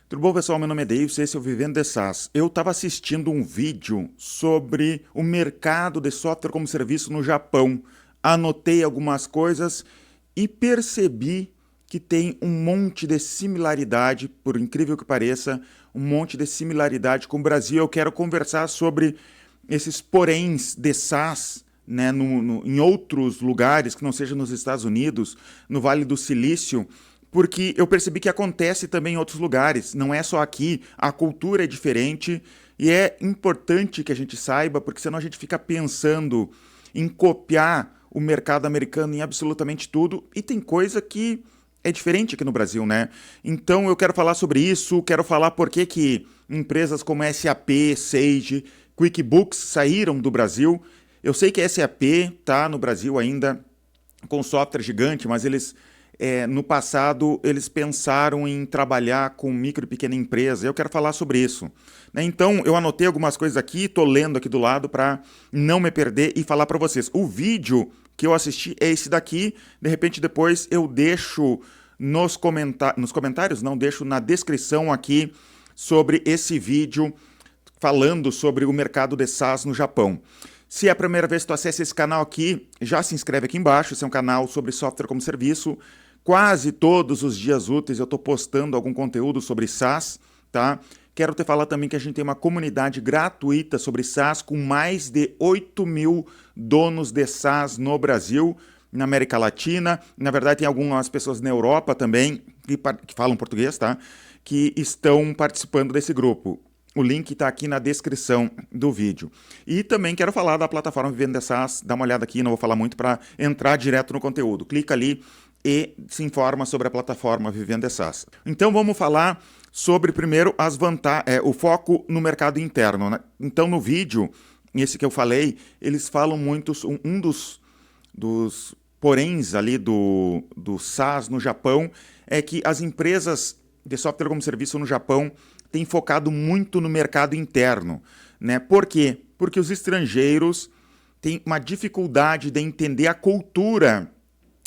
Tudo bom, pessoal? Meu nome é Davis, esse é o Vivendo de SaaS. Eu estava assistindo um vídeo sobre o mercado de software como serviço no Japão. Anotei algumas coisas e percebi que tem um monte de similaridade, por incrível que pareça, um monte de similaridade com o Brasil. Eu quero conversar sobre esses poréns de SaaS, né, em outros lugares, que não seja nos Estados Unidos, no Vale do Silício, porque eu percebi que acontece também em outros lugares, não é só aqui, a cultura é diferente e é importante que a gente saiba, porque senão a gente fica pensando em copiar o mercado americano em absolutamente tudo e tem coisa que é diferente aqui no Brasil, né? Então eu quero falar sobre isso, quero falar por que empresas como SAP, Sage, QuickBooks saíram do Brasil. Eu sei que a SAP está no Brasil ainda com software gigante, mas eles no passado, eles pensaram em trabalhar com micro e pequena empresa. Eu quero falar sobre isso. Né? Então, eu anotei algumas coisas aqui, estou lendo aqui do lado para não me perder e falar para vocês. O vídeo que eu assisti é esse daqui. De repente, depois eu deixo nos comentários, não, deixo na descrição aqui sobre esse vídeo falando sobre o mercado de SaaS no Japão. Se é a primeira vez que tu acessa esse canal aqui, já se inscreve aqui embaixo. Esse é um canal sobre software como serviço. Quase todos os dias úteis eu estou postando algum conteúdo sobre SaaS, tá? Quero te falar também que a gente tem uma comunidade gratuita sobre SaaS com mais de 8 mil donos de SaaS no Brasil, na América Latina. Na verdade, tem algumas pessoas na Europa também que falam português, tá? Que estão participando desse grupo. O link está aqui na descrição do vídeo. E também quero falar da plataforma Vivendo de SaaS. Dá uma olhada aqui, não vou falar muito para entrar direto no conteúdo. Clica ali e se informa sobre a plataforma Vivendo de SaaS. Então vamos falar sobre primeiro o foco no mercado interno. Né? Então no vídeo, esse que eu falei, eles falam muito, um dos poréns ali do SaaS no Japão é que as empresas de software como serviço no Japão têm focado muito no mercado interno. Né? Por quê? Porque os estrangeiros têm uma dificuldade de entender a cultura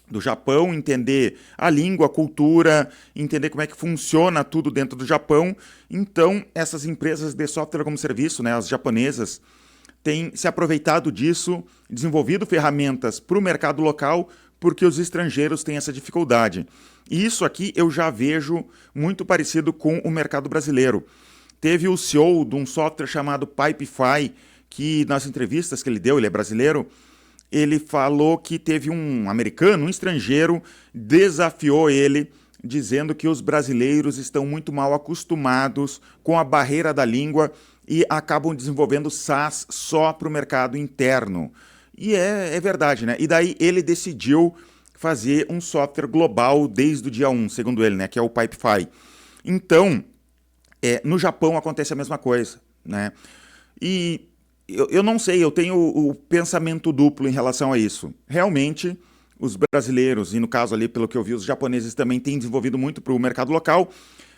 do Japão, entender a língua, a cultura, entender como é que funciona tudo dentro do Japão. Então, essas empresas de software como serviço, né, as japonesas, têm se aproveitado disso, desenvolvido ferramentas para o mercado local, porque os estrangeiros têm essa dificuldade. E isso aqui eu já vejo muito parecido com o mercado brasileiro. Teve o CEO de um software chamado Pipefy, que nas entrevistas que ele deu, ele é brasileiro, ele falou que teve um americano, um estrangeiro, desafiou ele, dizendo que os brasileiros estão muito mal acostumados com a barreira da língua e acabam desenvolvendo SaaS só para o mercado interno. E é verdade, né? E daí ele decidiu fazer um software global desde o dia 1, segundo ele, né? Que é o Pipefy. Então, no Japão acontece a mesma coisa, né? E eu não sei, eu tenho o pensamento duplo em relação a isso. Realmente, os brasileiros, e no caso ali, pelo que eu vi, os japoneses também têm desenvolvido muito para o mercado local,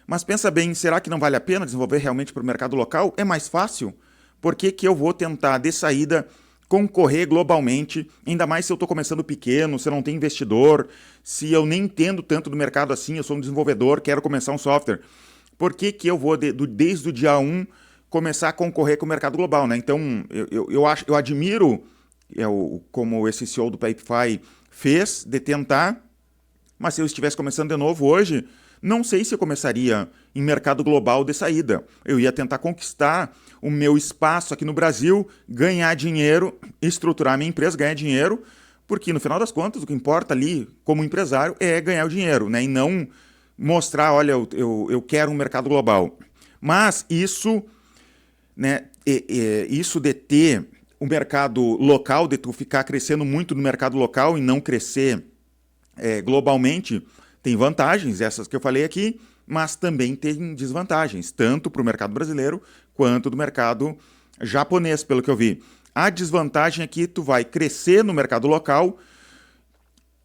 mas pensa bem, será que não vale a pena desenvolver realmente para o mercado local? É mais fácil? Por que eu vou tentar, de saída, concorrer globalmente, ainda mais se eu estou começando pequeno, se eu não tenho investidor, se eu nem entendo tanto do mercado assim, eu sou um desenvolvedor, quero começar um software. Por que eu vou, desde o dia 1, começar a concorrer com o mercado global, né? Então, eu admiro como esse CEO do Pipefy fez, de tentar, mas se eu estivesse começando de novo hoje, não sei se eu começaria em mercado global de saída. Eu ia tentar conquistar o meu espaço aqui no Brasil, ganhar dinheiro, estruturar minha empresa, ganhar dinheiro, porque no final das contas o que importa ali como empresário é ganhar o dinheiro, né? E não mostrar, olha, eu quero um mercado global. Mas isso, né, isso de ter o mercado local, de tu ficar crescendo muito no mercado local e não crescer globalmente, tem vantagens, essas que eu falei aqui, mas também tem desvantagens, tanto para o mercado brasileiro quanto do mercado japonês, pelo que eu vi. A desvantagem é que tu vai crescer no mercado local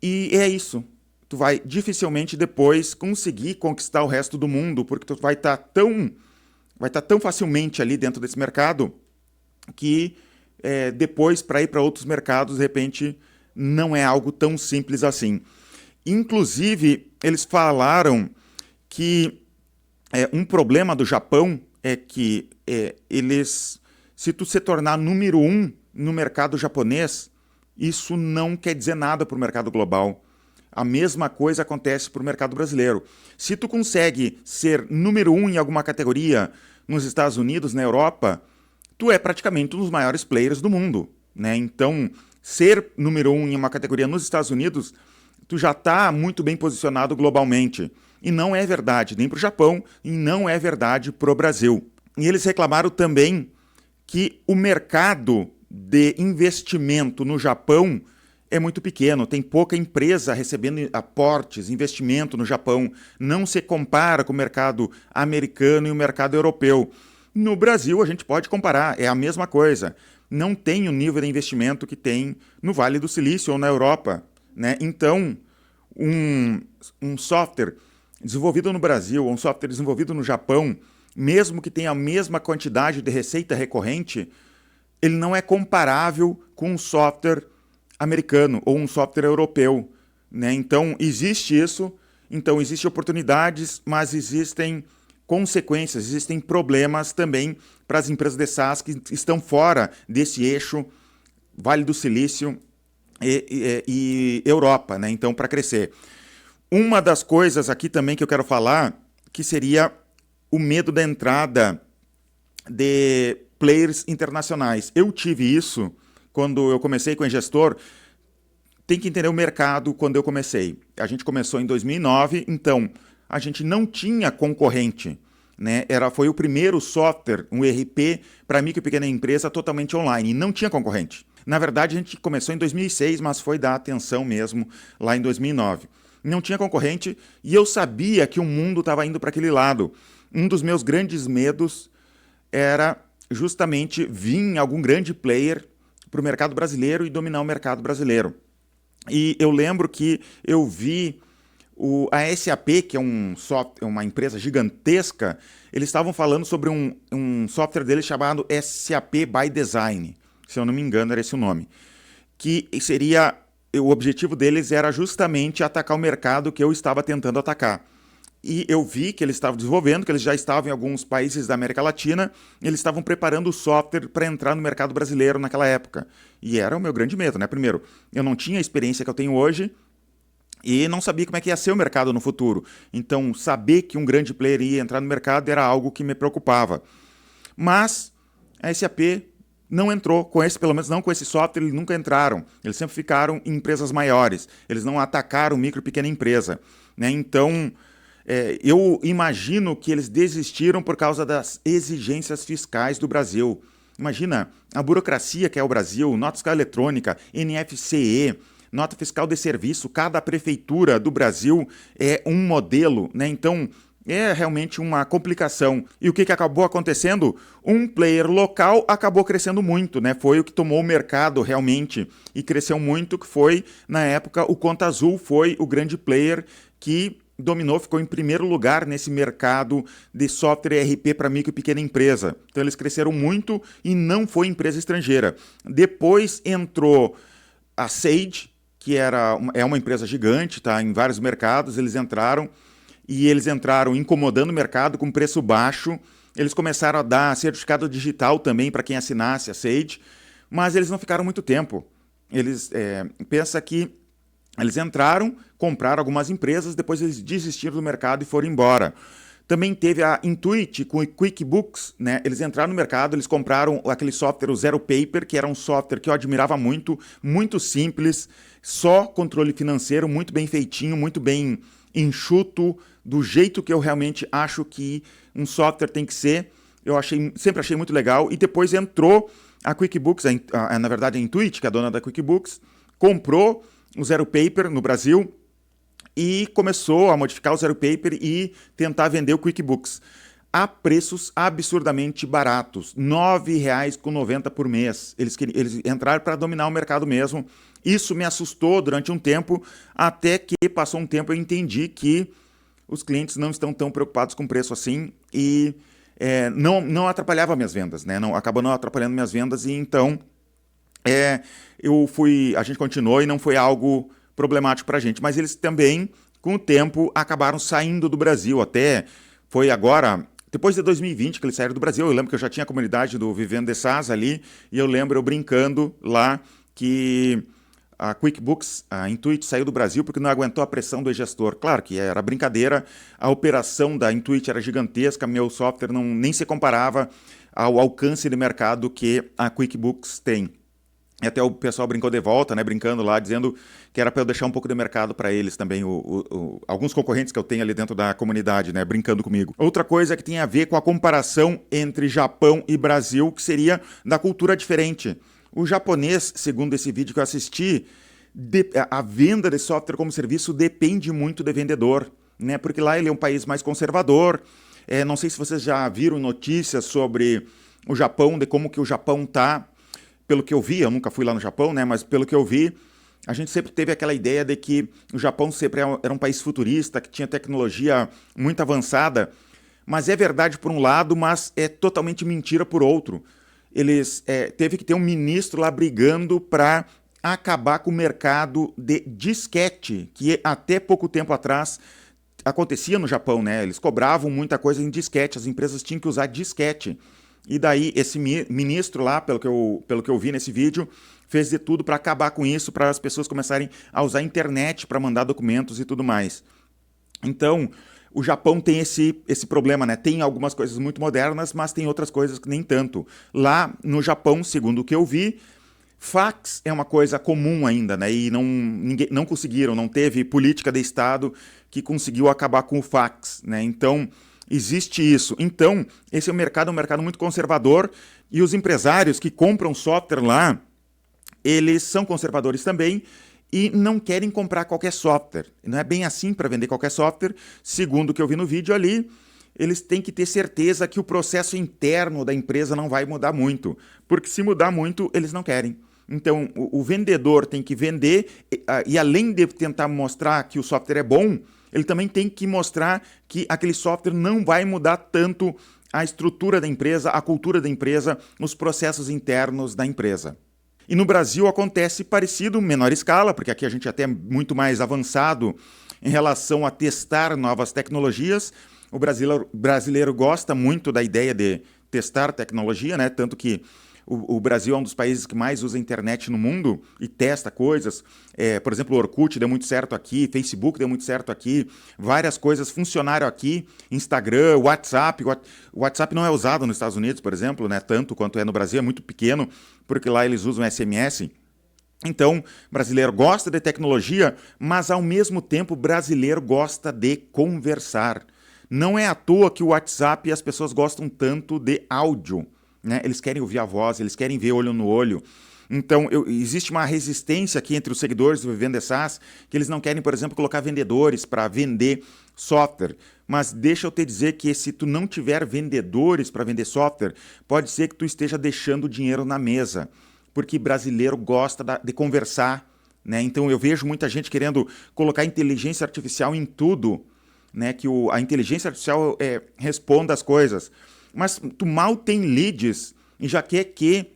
e é isso. Tu vai dificilmente depois conseguir conquistar o resto do mundo, porque tu vai estar tão facilmente ali dentro desse mercado que depois, para ir para outros mercados, de repente, não é algo tão simples assim. Inclusive, eles falaram que Um problema do Japão é que se tu se tornar número um no mercado japonês, isso não quer dizer nada para o mercado global. A mesma coisa acontece para o mercado brasileiro. Se tu consegue ser número um em alguma categoria nos Estados Unidos, na Europa, tu é praticamente um dos maiores players do mundo, né? Então, ser número um em uma categoria nos Estados Unidos, tu já está muito bem posicionado globalmente. E não é verdade nem para o Japão e não é verdade para o Brasil. E eles reclamaram também que o mercado de investimento no Japão é muito pequeno, tem pouca empresa recebendo aportes, investimento no Japão, não se compara com o mercado americano e o mercado europeu. No Brasil a gente pode comparar, é a mesma coisa. Não tem o nível de investimento que tem no Vale do Silício ou na Europa, né? Então, um software desenvolvido no Brasil ou um software desenvolvido no Japão, mesmo que tenha a mesma quantidade de receita recorrente, ele não é comparável com um software americano ou um software europeu, né? Então, existe isso, então existem oportunidades, mas existem consequências, existem problemas também para as empresas de SaaS que estão fora desse eixo Vale do Silício e Europa, né? Então, para crescer. Uma das coisas aqui também que eu quero falar, que seria o medo da entrada de players internacionais. Eu tive isso quando eu comecei com o Ingestor. Tem que entender o mercado quando eu comecei. A gente começou em 2009, então a gente não tinha concorrente, né? Foi o primeiro software, um ERP, para micro e pequena empresa totalmente online, e não tinha concorrente. Na verdade, a gente começou em 2006, mas foi dar atenção mesmo lá em 2009. Não tinha concorrente e eu sabia que o mundo estava indo para aquele lado. Um dos meus grandes medos era justamente vir algum grande player para o mercado brasileiro e dominar o mercado brasileiro. E eu lembro que eu vi a SAP, que é uma empresa gigantesca, eles estavam falando sobre um software deles chamado SAP by Design, se eu não me engano era esse o nome, que seria, o objetivo deles era justamente atacar o mercado que eu estava tentando atacar. E eu vi que eles estavam desenvolvendo, que eles já estavam em alguns países da América Latina, eles estavam preparando o software para entrar no mercado brasileiro naquela época. E era o meu grande medo, né? Primeiro, eu não tinha a experiência que eu tenho hoje e não sabia como é que ia ser o mercado no futuro. Então, saber que um grande player ia entrar no mercado era algo que me preocupava. Mas a SAP não entrou com esse, pelo menos não com esse software, eles nunca entraram. Eles sempre ficaram em empresas maiores. Eles não atacaram micro e pequena empresa, né? Então, eu imagino que eles desistiram por causa das exigências fiscais do Brasil. Imagina a burocracia que é o Brasil, nota fiscal eletrônica, NFCE, nota fiscal de serviço, cada prefeitura do Brasil é um modelo, né? Então, é realmente uma complicação. E o que acabou acontecendo? Um player local acabou crescendo muito, né? Foi o que tomou o mercado realmente e cresceu muito, que foi, na época, o Conta Azul foi o grande player que dominou, ficou em primeiro lugar nesse mercado de software ERP para micro e pequena empresa. Então eles cresceram muito e não foi empresa estrangeira. Depois entrou a Sage, que é uma empresa gigante, tá em vários mercados, eles entraram incomodando o mercado com preço baixo. Eles começaram a dar certificado digital também para quem assinasse a Sage, mas eles não ficaram muito tempo. Pensa que eles entraram, compraram algumas empresas, depois eles desistiram do mercado e foram embora. Também teve a Intuit com o QuickBooks, né? Eles entraram no mercado, eles compraram aquele software, o Zero Paper, que era um software que eu admirava muito, muito simples, só controle financeiro, muito bem feitinho, muito bem enxuto, do jeito que eu realmente acho que um software tem que ser. Sempre achei muito legal. E depois entrou a QuickBooks, na verdade a Intuit, que é a dona da QuickBooks, comprou o Zero Paper no Brasil e começou a modificar o Zero Paper e tentar vender o QuickBooks a preços absurdamente baratos, R$ 9,90 por mês. Eles entraram para dominar o mercado mesmo. Isso me assustou durante um tempo, até que passou um tempo eu entendi que os clientes não estão tão preocupados com preço assim e não atrapalhava minhas vendas, né? Acabou não atrapalhando minhas vendas e então a gente continuou e não foi algo problemático para a gente. Mas eles também, com o tempo, acabaram saindo do Brasil. Até Foi agora, depois de 2020 que eles saíram do Brasil. Eu lembro que eu já tinha a comunidade do Vivendo de SaaS ali, e eu lembro eu brincando lá que a QuickBooks, a Intuit, saiu do Brasil porque não aguentou a pressão do gestor. Claro que era brincadeira, a operação da Intuit era gigantesca, meu software nem se comparava ao alcance de mercado que a QuickBooks tem. E até o pessoal brincou de volta, né, brincando lá, dizendo que era para eu deixar um pouco de mercado para eles também, alguns concorrentes que eu tenho ali dentro da comunidade, né, brincando comigo. Outra coisa que tem a ver com a comparação entre Japão e Brasil, que seria da cultura diferente. O japonês, segundo esse vídeo que eu assisti, a venda de software como serviço depende muito do vendedor, né, porque lá ele é um país mais conservador. Não sei se vocês já viram notícias sobre o Japão, de como que o Japão está. Pelo que eu vi, eu nunca fui lá no Japão, né? Mas pelo que eu vi, a gente sempre teve aquela ideia de que o Japão sempre era um país futurista, que tinha tecnologia muito avançada. Mas é verdade por um lado, mas é totalmente mentira por outro. Eles teve que ter um ministro lá brigando para acabar com o mercado de disquete, que até pouco tempo atrás acontecia no Japão, né? Eles cobravam muita coisa em disquete, as empresas tinham que usar disquete. E daí esse ministro lá, pelo que eu vi nesse vídeo, fez de tudo para acabar com isso, para as pessoas começarem a usar a internet para mandar documentos e tudo mais. Então, o Japão tem esse problema, né? Tem algumas coisas muito modernas, mas tem outras coisas que nem tanto. Lá no Japão, segundo o que eu vi, fax é uma coisa comum ainda, né? E não conseguiram, não teve política de Estado que conseguiu acabar com o fax, né? Então, existe isso. Então, esse é um mercado muito conservador, e os empresários que compram software lá, eles são conservadores também e não querem comprar qualquer software. Não é bem assim para vender qualquer software. Segundo o que eu vi no vídeo ali, eles têm que ter certeza que o processo interno da empresa não vai mudar muito, porque se mudar muito, eles não querem. Então, o vendedor tem que vender e além de tentar mostrar que o software é bom, ele também tem que mostrar que aquele software não vai mudar tanto a estrutura da empresa, a cultura da empresa, os processos internos da empresa. E no Brasil acontece parecido, menor escala, porque aqui a gente é até muito mais avançado em relação a testar novas tecnologias. O brasileiro gosta muito da ideia de testar tecnologia, né? Tanto que o Brasil é um dos países que mais usa internet no mundo e testa coisas. Por exemplo, o Orkut deu muito certo aqui, Facebook deu muito certo aqui, várias coisas funcionaram aqui, Instagram, WhatsApp. O WhatsApp não é usado nos Estados Unidos, por exemplo, né, tanto quanto é no Brasil, é muito pequeno, porque lá eles usam SMS. Então, o brasileiro gosta de tecnologia, mas ao mesmo tempo o brasileiro gosta de conversar. Não é à toa que o WhatsApp as pessoas gostam tanto de áudio, né? Eles querem ouvir a voz, eles querem ver olho no olho. Então, existe uma resistência aqui entre os seguidores do Vivendo de SaaS, que eles não querem, por exemplo, colocar vendedores para vender software. Mas deixa eu te dizer que se tu não tiver vendedores para vender software, pode ser que tu esteja deixando dinheiro na mesa, porque brasileiro gosta de conversar, né? Então, eu vejo muita gente querendo colocar inteligência artificial em tudo, né? Que a inteligência artificial responda as coisas. Mas tu mal tem leads e já quer que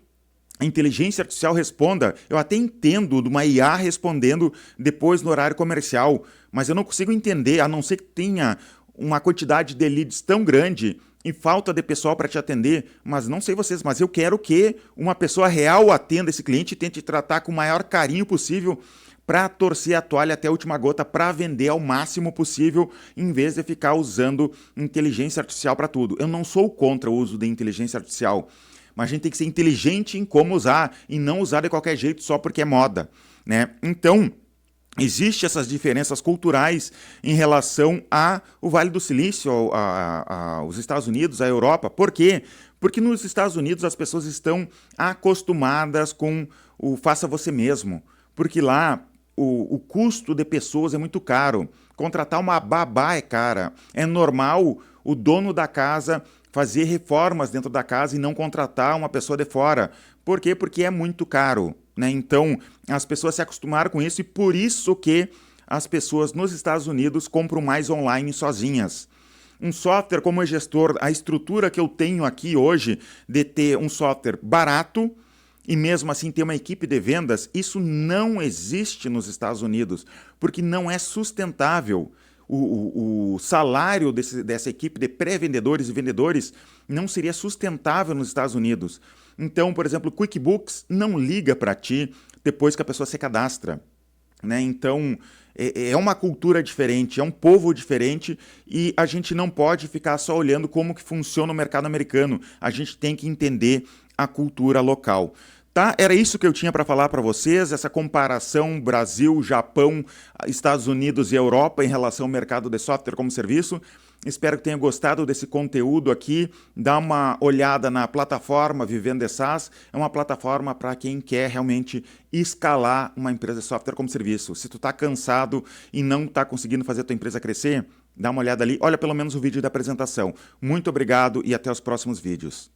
a inteligência artificial responda. Eu até entendo de uma IA respondendo depois no horário comercial, mas eu não consigo entender, a não ser que tenha uma quantidade de leads tão grande e falta de pessoal para te atender. Mas não sei vocês, mas eu quero que uma pessoa real atenda esse cliente e tente tratar com o maior carinho possível para torcer a toalha até a última gota, para vender ao máximo possível, em vez de ficar usando inteligência artificial para tudo. Eu não sou contra o uso de inteligência artificial, mas a gente tem que ser inteligente em como usar e não usar de qualquer jeito só porque é moda, né? Então, existem essas diferenças culturais em relação ao Vale do Silício, aos Estados Unidos, à Europa. Por quê? Porque nos Estados Unidos as pessoas estão acostumadas com o faça você mesmo, porque lá o custo de pessoas é muito caro. Contratar uma babá é cara. É normal o dono da casa fazer reformas dentro da casa e não contratar uma pessoa de fora. Por quê? Porque é muito caro, né? Então, as pessoas se acostumaram com isso e por isso que as pessoas nos Estados Unidos compram mais online sozinhas. Um software como gestor, a estrutura que eu tenho aqui hoje de ter um software barato e mesmo assim ter uma equipe de vendas, isso não existe nos Estados Unidos, porque não é sustentável. o salário dessa equipe de pré-vendedores e vendedores não seria sustentável nos Estados Unidos. Então, por exemplo, o QuickBooks não liga para ti depois que a pessoa se cadastra, né? Então, é uma cultura diferente, é um povo diferente e a gente não pode ficar só olhando como que funciona o mercado americano. A gente tem que entender a cultura local. Tá? Era isso que eu tinha para falar para vocês, essa comparação Brasil, Japão, Estados Unidos e Europa em relação ao mercado de software como serviço. Espero que tenha gostado desse conteúdo aqui. Dá uma olhada na plataforma Vivendo SaaS. É uma plataforma para quem quer realmente escalar uma empresa de software como serviço. Se tu está cansado e não está conseguindo fazer a tua empresa crescer, dá uma olhada ali. Olha pelo menos o vídeo da apresentação. Muito obrigado e até os próximos vídeos.